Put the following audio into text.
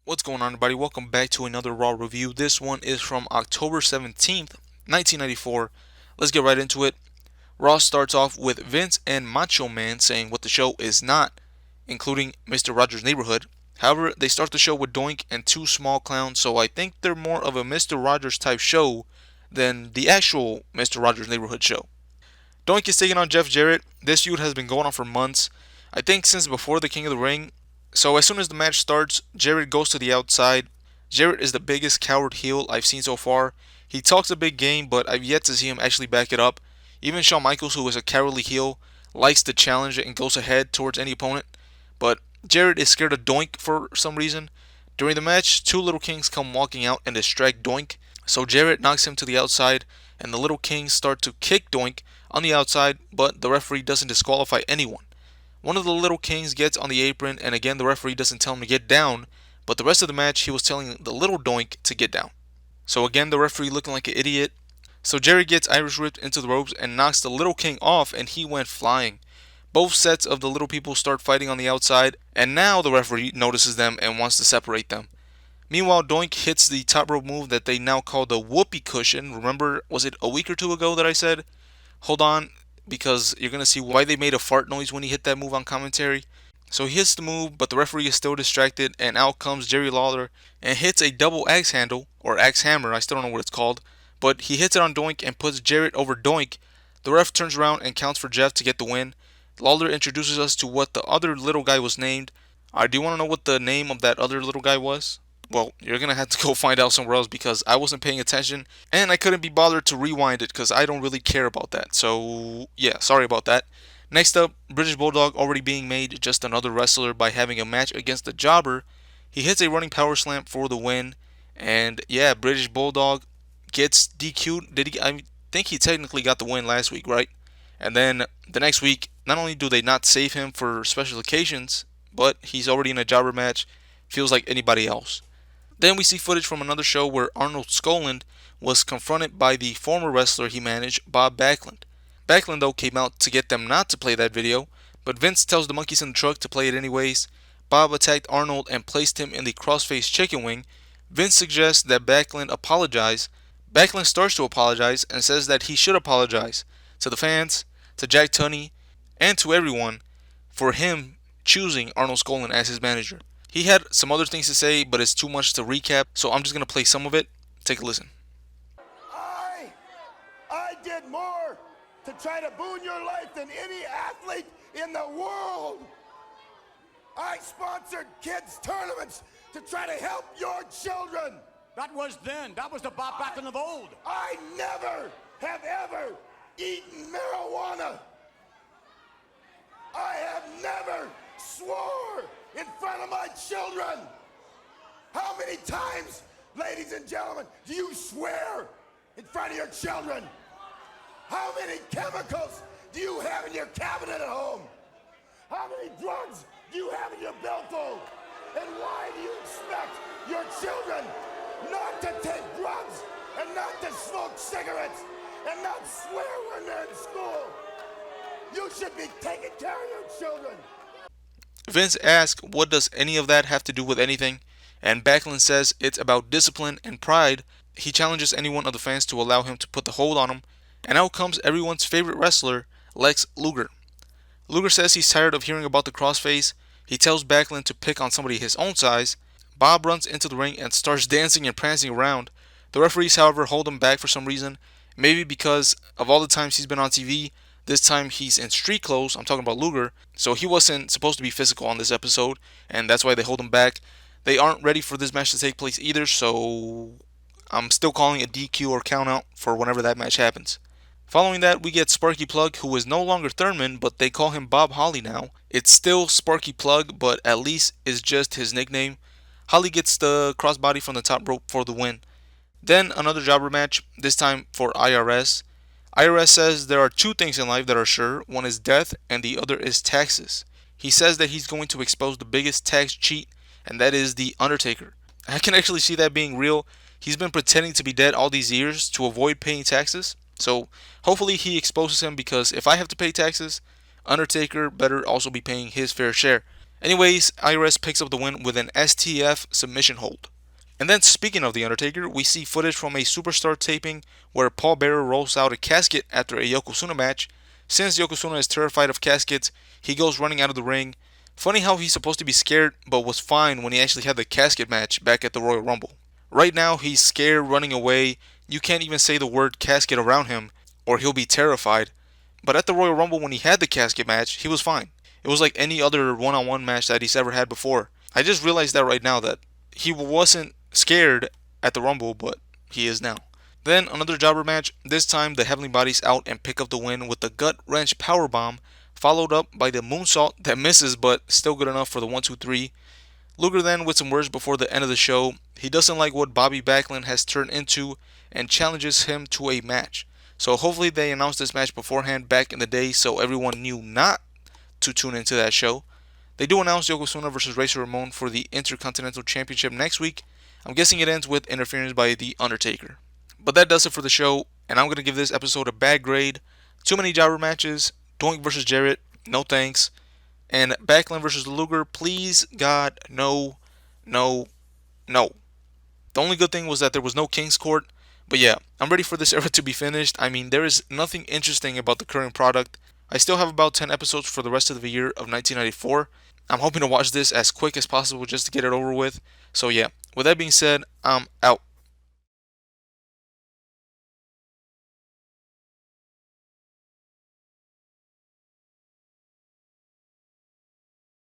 What's going on, everybody? Welcome back to another Raw review. This one is from October 17th, 1994. Let's get right into it. Raw starts off with Vince and Macho Man saying what the show is not, including Mr. Rogers' Neighborhood. However, they start the show with Doink and two small clowns, so I think they're more of a Mr. Rogers type show than the actual Mr. Rogers' Neighborhood show. Doink is taking on Jeff Jarrett. This feud has been going on for months. I think since before the King of the Ring. So as soon as the match starts, Jarrett goes to the outside. Jarrett is the biggest coward heel I've seen so far. He talks a big game, but I've yet to see him actually back it up. Even Shawn Michaels, who is a cowardly heel, likes to challenge it and goes ahead towards any opponent. But Jarrett is scared of Doink for some reason. During the match, two Little Kings come walking out and distract Doink. So Jarrett knocks him to the outside, and the Little Kings start to kick Doink on the outside, but the referee doesn't disqualify anyone. One of the Little Kings gets on the apron, and again the referee doesn't tell him to get down, but the rest of the match he was telling the Little Doink to get down. So again the referee looking like an idiot. So Jerry gets Irish whipped into the ropes and knocks the Little King off, and he went flying. Both sets of the little people start fighting on the outside, and now the referee notices them and wants to separate them. Meanwhile, Doink hits the top rope move that they now call the whoopee cushion. Remember, was it a week or two ago that I said? Hold on, because you're going to see why they made a fart noise when he hit that move on commentary. So he hits the move, but the referee is still distracted, and out comes Jerry Lawler and hits a double axe handle, or axe hammer, I still don't know what it's called, but he hits it on Doink and puts Jarrett over Doink. The ref turns around and counts for Jeff to get the win. Lawler introduces us to what the other little guy was named. Do you want to know what the name of that other little guy was? Well, you're going to have to go find out somewhere else because I wasn't paying attention and I couldn't be bothered to rewind it because I don't really care about that. So, yeah, sorry about that. Next up, British Bulldog already being made just another wrestler by having a match against the Jobber. He hits a running power slam for the win. And yeah, British Bulldog gets DQ'd. I think he technically got the win last week, right? And then the next week, not only do they not save him for special occasions, but he's already in a Jobber match. Feels like anybody else. Then we see footage from another show where Arnold Skoland was confronted by the former wrestler he managed, Bob Backlund. Backlund, though, came out to get them not to play that video, but Vince tells the monkeys in the truck to play it anyways. Bob attacked Arnold and placed him in the crossface chicken wing. Vince suggests that Backlund apologize. Backlund starts to apologize and says that he should apologize to the fans, to Jack Tunney, and to everyone for him choosing Arnold Skoland as his manager. He had some other things to say, but it's too much to recap, so I'm just going to play some of it. Take a listen. I, I did more to try to boon your life than any athlete in the world. I sponsored kids' tournaments to try to help your children. That was then. That was the Bob Backlund of old. I never have ever eaten marijuana. I have never swore in front of my children. How many times, ladies and gentlemen, do you swear in front of your children? How many chemicals do you have in your cabinet at home? How many drugs do you have in your billfold? And why do you expect your children not to take drugs and not to smoke cigarettes and not swear when they're in school? You should be taking care of your children. Vince asks, what does any of that have to do with anything? And Backlund says it's about discipline and pride. He challenges any one of the fans to allow him to put the hold on him. And out comes everyone's favorite wrestler, Lex Luger. Luger says he's tired of hearing about the crossface. He tells Backlund to pick on somebody his own size. Bob runs into the ring and starts dancing and prancing around. The referees, however, hold him back for some reason. Maybe because of all the times he's been on TV. This time he's in street clothes. I'm talking about Luger. So he wasn't supposed to be physical on this episode, and that's why they hold him back. They aren't ready for this match to take place either, so I'm still calling a DQ or count out for whenever that match happens. Following that, we get Sparky Plug, who is no longer Thurman, but they call him Bob Holly now. It's still Sparky Plug, but at least it's just his nickname. Holly gets the crossbody from the top rope for the win. Then another jobber match, this time for IRS. IRS says there are two things in life that are sure. One is death and the other is taxes. He says that he's going to expose the biggest tax cheat, and that is the Undertaker. I can actually see that being real. He's been pretending to be dead all these years to avoid paying taxes. So hopefully he exposes him, because if I have to pay taxes, Undertaker better also be paying his fair share. Anyways, IRS picks up the win with an STF submission hold. And then, speaking of The Undertaker, we see footage from a Superstar taping where Paul Bearer rolls out a casket after a Yokozuna match. Since Yokozuna is terrified of caskets, he goes running out of the ring. Funny how he's supposed to be scared, but was fine when he actually had the casket match back at the Royal Rumble. Right now, he's scared, running away. You can't even say the word casket around him, or he'll be terrified. But at the Royal Rumble, when he had the casket match, he was fine. It was like any other one-on-one match that he's ever had before. I just realized that right now that he wasn't scared at the Rumble, but he is now. Then another jobber match. This time the Heavenly Bodies out and pick up the win with the gut wrench powerbomb, followed up by the moonsault that misses but still good enough for the 1-2-3. Luger then with some words before the end of the show. He doesn't like what Bobby Backlund has turned into and challenges him to a match. So hopefully they announced this match beforehand back in the day so everyone knew not to tune into that show. They do announce Yokozuna versus Razor Ramon for the Intercontinental Championship next week. I'm guessing it ends with interference by The Undertaker. But that does it for the show, and I'm going to give this episode a bad grade. Too many jobber matches. Doink versus Jarrett, no thanks. And Backlund versus Luger, please, God, no, no, no. The only good thing was that there was no King's Court. But yeah, I'm ready for this era to be finished. I mean, there is nothing interesting about the current product. I still have about 10 episodes for the rest of the year of 1994. I'm hoping to watch this as quick as possible just to get it over with. So yeah, with that being said, I'm out.